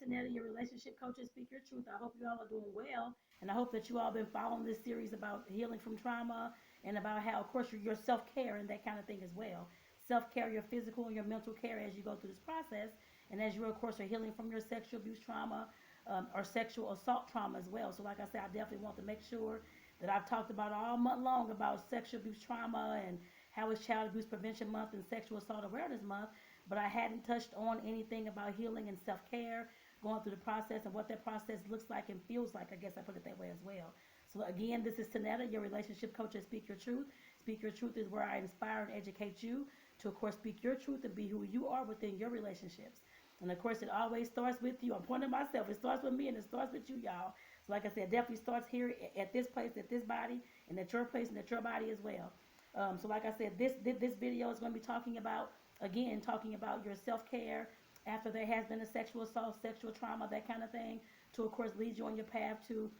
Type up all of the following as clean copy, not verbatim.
Tanetta, your relationship coach and Speak Your Truth. I hope you all are doing well, and I hope that you all been following this series about healing from trauma and about how, of course, your self care and that kind of thing as well. Self care, your physical and your mental care as you go through this process, and as you, of course, are healing from your sexual abuse trauma or sexual assault trauma as well. So, like I said, I definitely want to make sure that I've talked about all month long about sexual abuse trauma and how it's Child Abuse Prevention Month and Sexual Assault Awareness Month, but I hadn't touched on anything about healing and self care, going through the process and what that process looks like and feels like. I guess I put it that way as well. So, again, this is Tanetta, your relationship coach at Speak Your Truth. Speak Your Truth is where I inspire and educate you to, of course, speak your truth and be who you are within your relationships. And of course, it always starts with you. I'm pointing at myself. It starts with me and it starts with you, y'all. So, like I said, it definitely starts here at this place, at this body, and at your place and at your body as well. So, like I said, this video is going to be talking about, again, talking about your self care after there has been a sexual assault, sexual trauma, that kind of thing, to, of course, lead you on your path to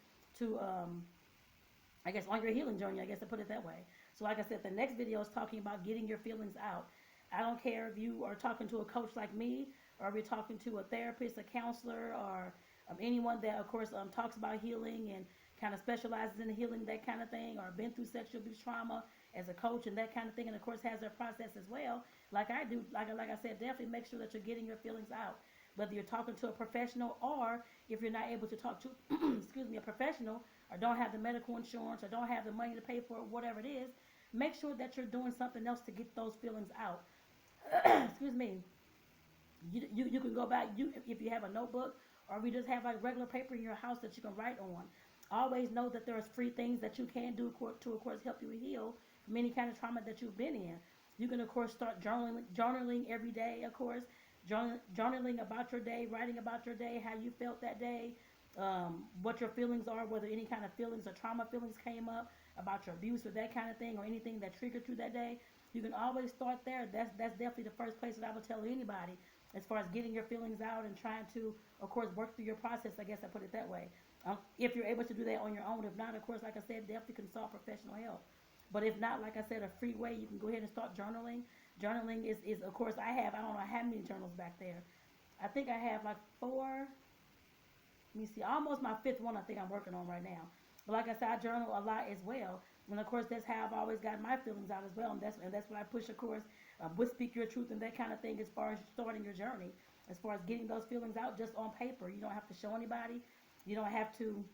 I guess, on your healing journey, I guess to put it that way. So, like I said, the next video is talking about getting your feelings out. I don't care if you are talking to a coach like me, or if you're talking to a therapist, a counselor, or anyone that, of course, talks about healing and kind of specializes in healing, that kind of thing, or been through sexual abuse trauma as a coach and that kind of thing, and of course has their process as well. Like I do, like I said, definitely make sure that you're getting your feelings out. Whether you're talking to a professional or if you're not able to talk to, excuse me, a professional, or don't have the medical insurance or don't have the money to pay for it, whatever it is, make sure that you're doing something else to get those feelings out. Excuse me. You can go back, if you have a notebook or if you just have like regular paper in your house that you can write on. Always know that there's free things that you can do to, of course, help you heal from any kind of trauma that you've been in. You can, of course, start journaling every day, of course, journaling about your day, writing about your day, how you felt that day, what your feelings are, whether any kind of feelings or trauma feelings came up about your abuse or that kind of thing, or anything that triggered you that day. You can always start there. That's definitely the first place that I would tell anybody as far as getting your feelings out and trying to, of course, work through your process. I guess I put it that way. If you're able to do that on your own, if not, of course, like I said, definitely consult professional help. But if not, like I said, a free way, you can go ahead and start journaling. Journaling is of course, I don't know how many journals back there. I think I have like four. Let me see, almost my fifth one I think I'm working on right now. But like I said, I journal a lot as well. And of course, that's how I've always got my feelings out as well. And that's what I push, of course, with Speak Your Truth and that kind of thing as far as starting your journey. As far as getting those feelings out just on paper. You don't have to show anybody. You don't have to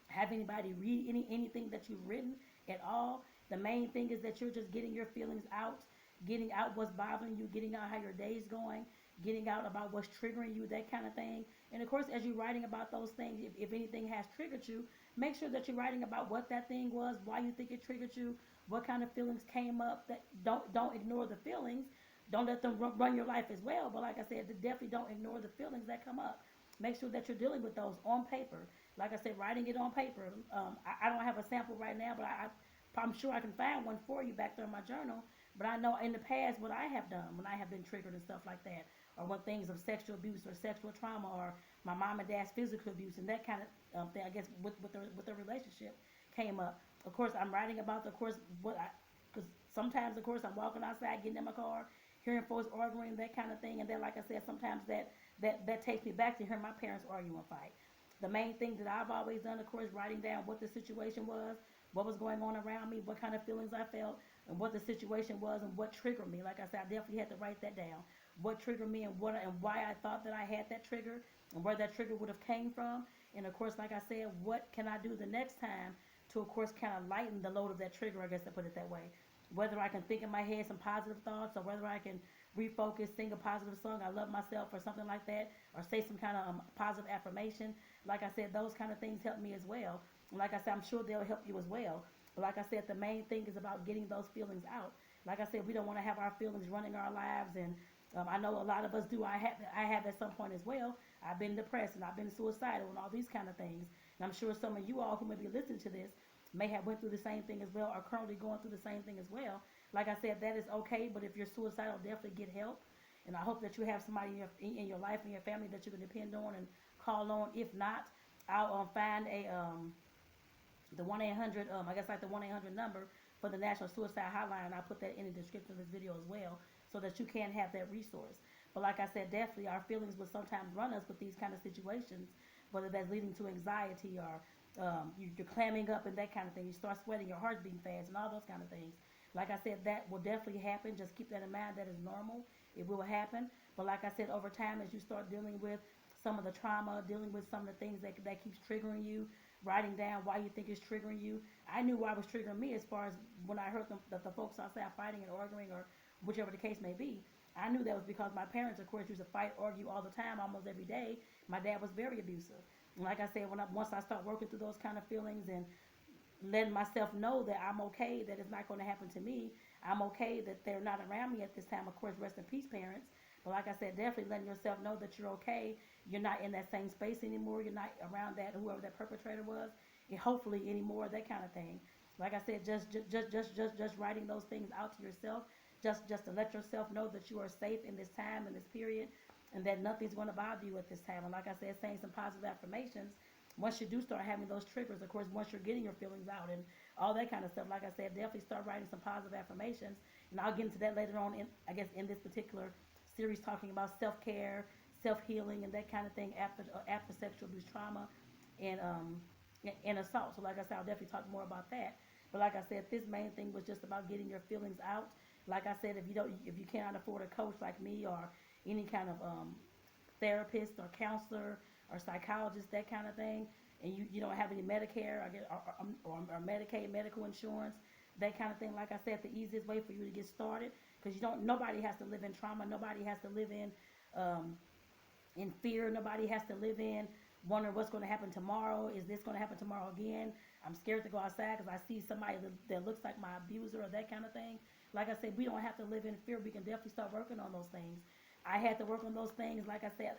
have anybody read anything that you've written at all. The main thing is that you're just getting your feelings out, getting out what's bothering you, getting out how your day's going, getting out about what's triggering you, that kind of thing. And of course, as you're writing about those things, if anything has triggered you, make sure that you're writing about what that thing was, why you think it triggered you, what kind of feelings came up. That don't ignore the feelings. Don't let them run your life as well. But like I said, definitely don't ignore the feelings that come up. Make sure that you're dealing with those on paper. Like I said, writing it on paper. I don't have a sample right now, but I'm sure I can find one for you back there in my journal. But I know in the past what I have done when I have been triggered and stuff like that, or when things of sexual abuse or sexual trauma, or my mom and dad's physical abuse and that kind of thing. I guess with the relationship came up. Of course, I'm writing about of course because sometimes of course I'm walking outside, getting in my car, hearing folks arguing, that kind of thing, and then like I said, sometimes that takes me back to hearing my parents argue and fight. The main thing that I've always done, of course, writing down what the situation was, what was going on around me, what kind of feelings I felt, and what the situation was, and what triggered me. Like I said, I definitely had to write that down. What triggered me, and why I thought that I had that trigger, and where that trigger would have came from. And of course, like I said, what can I do the next time to, of course, kind of lighten the load of that trigger, I guess to put it that way. Whether I can think in my head some positive thoughts, or whether I can refocus, sing a positive song, I love myself, or something like that, or say some kind of positive affirmation. Like I said, those kind of things help me as well. And like I said, I'm sure they'll help you as well. But like I said, the main thing is about getting those feelings out. Like I said, we don't want to have our feelings running our lives, and I know a lot of us do. I have at some point as well. I've been depressed and I've been suicidal and all these kind of things. And I'm sure some of you all who may be listening to this may have went through the same thing as well, or currently going through the same thing as well. Like I said, that is okay. But if you're suicidal, definitely get help. And I hope that you have somebody in your life and your family that you can depend on and call on. If not, I'll find the 1-800 I guess like the 1-800 number for the National Suicide Hotline. I'll put that in the description of this video as well, so that you can have that resource. But like I said, definitely our feelings will sometimes run us with these kind of situations, whether that's leading to anxiety or you're clamming up and that kind of thing. You start sweating, your heart's beating fast, and all those kind of things. Like I said, that will definitely happen. Just keep that in mind. That is normal. It will happen. But like I said, over time, as you start dealing with some of the trauma, dealing with some of the things that keeps triggering you, writing down why you think it's triggering you. I knew why it was triggering me as far as when I heard the folks outside fighting and arguing or whichever the case may be. I knew that was because my parents, of course, used to fight, argue all the time, almost every day. My dad was very abusive. And like I said, once I start working through those kind of feelings and letting myself know that I'm okay, that it's not going to happen to me. I'm okay that they're not around me at this time. Of course, rest in peace, parents. But like I said, definitely letting yourself know that you're okay. You're not in that same space anymore. You're not around that whoever that perpetrator was, and hopefully anymore. That kind of thing. Like I said, just writing those things out to yourself, just to let yourself know that you are safe in this time, in this period, and that nothing's going to bother you at this time. And like I said, saying some positive affirmations once you do start having those triggers, of course, once you're getting your feelings out and all that kind of stuff, like I said, definitely start writing some positive affirmations. And I'll get into that later on, in this particular series, talking about self-care, self-healing, and that kind of thing after sexual abuse trauma and and assault. So like I said, I'll definitely talk more about that. But like I said, this main thing was just about getting your feelings out. Like I said, if you cannot afford a coach like me or any kind of therapist or counselor or psychologist, that kind of thing, and you don't have any Medicare or Medicaid, medical insurance, that kind of thing. Like I said, the easiest way for you to get started, because nobody has to live in trauma, nobody has to live in fear, nobody has to live in wondering what's going to happen tomorrow. Is this going to happen tomorrow again? I'm scared to go outside because I see somebody that looks like my abuser or that kind of thing. Like I said, we don't have to live in fear. We can definitely start working on those things. I had to work on those things. Like I said,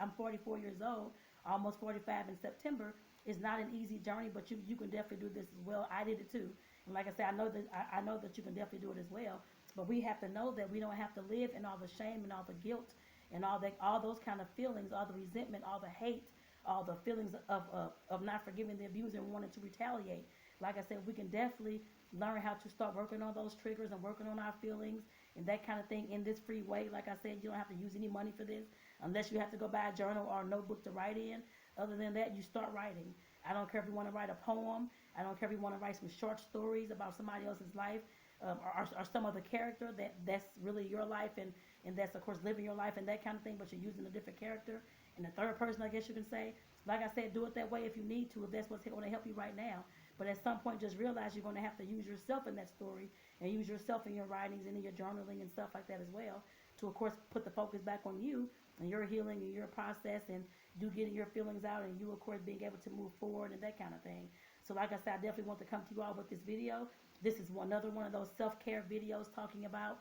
I'm 44 years old, almost 45 in September. It's not an easy journey, but you can definitely do this as well. I did it too. And like I said, I know that you can definitely do it as well. But we have to know that we don't have to live in all the shame and all the guilt and all those kind of feelings, all the resentment, all the hate, all the feelings of not forgiving the abuser and wanting to retaliate. Like I said, we can definitely learn how to start working on those triggers and working on our feelings and that kind of thing in this free way. Like I said, you don't have to use any money for this unless you have to go buy a journal or a notebook to write in. Other than that, you start writing. I don't care if you want to write a poem. I don't care if you want to write some short stories about somebody else's life or some other character that's really your life and that's, of course, living your life and that kind of thing, but you're using a different character in the third person, I guess you can say. Like I said, do it that way if you need to, if that's what's going to help you right now. But at some point, just realize you're going to have to use yourself in that story and use yourself in your writings and in your journaling and stuff like that as well to, of course, put the focus back on you and your healing and your process and you getting your feelings out and you, of course, being able to move forward and that kind of thing. So like I said, I definitely want to come to you all with this video. This is another one of those self-care videos talking about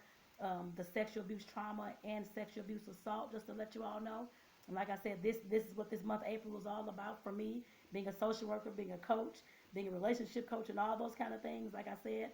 the sexual abuse trauma and sexual abuse assault, just to let you all know. And like I said, this is what this month, April, was all about for me, being a social worker, being a coach, being a relationship coach, and all those kind of things. Like I said,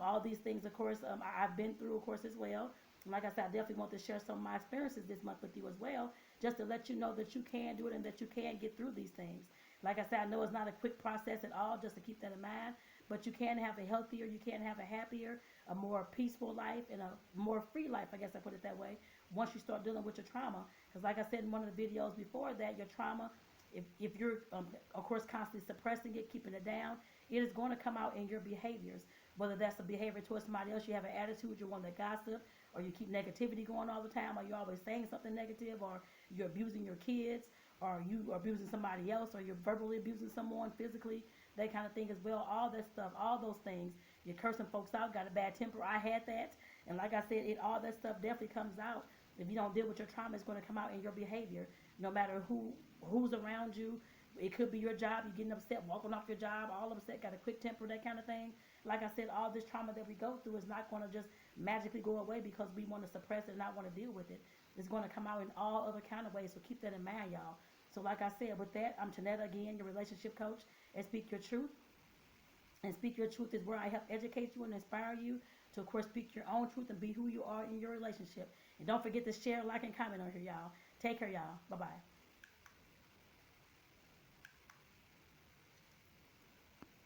all these things, of course, I've been through, of course, as well. And like I said, I definitely want to share some of my experiences this month with you as well, just to let you know that you can do it and that you can get through these things. Like I said, I know it's not a quick process at all, just to keep that in mind, but you can have a healthier, you can have a happier, a more peaceful life, and a more free life, I guess I put it that way, once you start dealing with your trauma. Because like I said in one of the videos before that, your trauma, if you're, of course, constantly suppressing it, keeping it down, it is going to come out in your behaviors. Whether that's a behavior towards somebody else, you have an attitude, you're one that gossip, or you keep negativity going all the time, or you're always saying something negative, or you're abusing your kids, or you are abusing somebody else, or you're verbally abusing someone physically, that kind of thing as well. All that stuff, all those things. You're cursing folks out, got a bad temper. I had that. And like I said, all that stuff definitely comes out. If you don't deal with your trauma, it's going to come out in your behavior. No matter who's around you. It could be your job. You're getting upset, walking off your job, all upset, got a quick temper, that kind of thing. Like I said, all this trauma that we go through is not going to just magically go away because we want to suppress it and not want to deal with it. It's going to come out in all other kind of ways. So keep that in mind, y'all. So like I said, with that, I'm Janetta again, your relationship coach, and Speak Your Truth. And Speak Your Truth is where I help educate you and inspire you to, of course, speak your own truth and be who you are in your relationship. And don't forget to share, like, and comment on here, y'all. Take care, y'all. Bye-bye.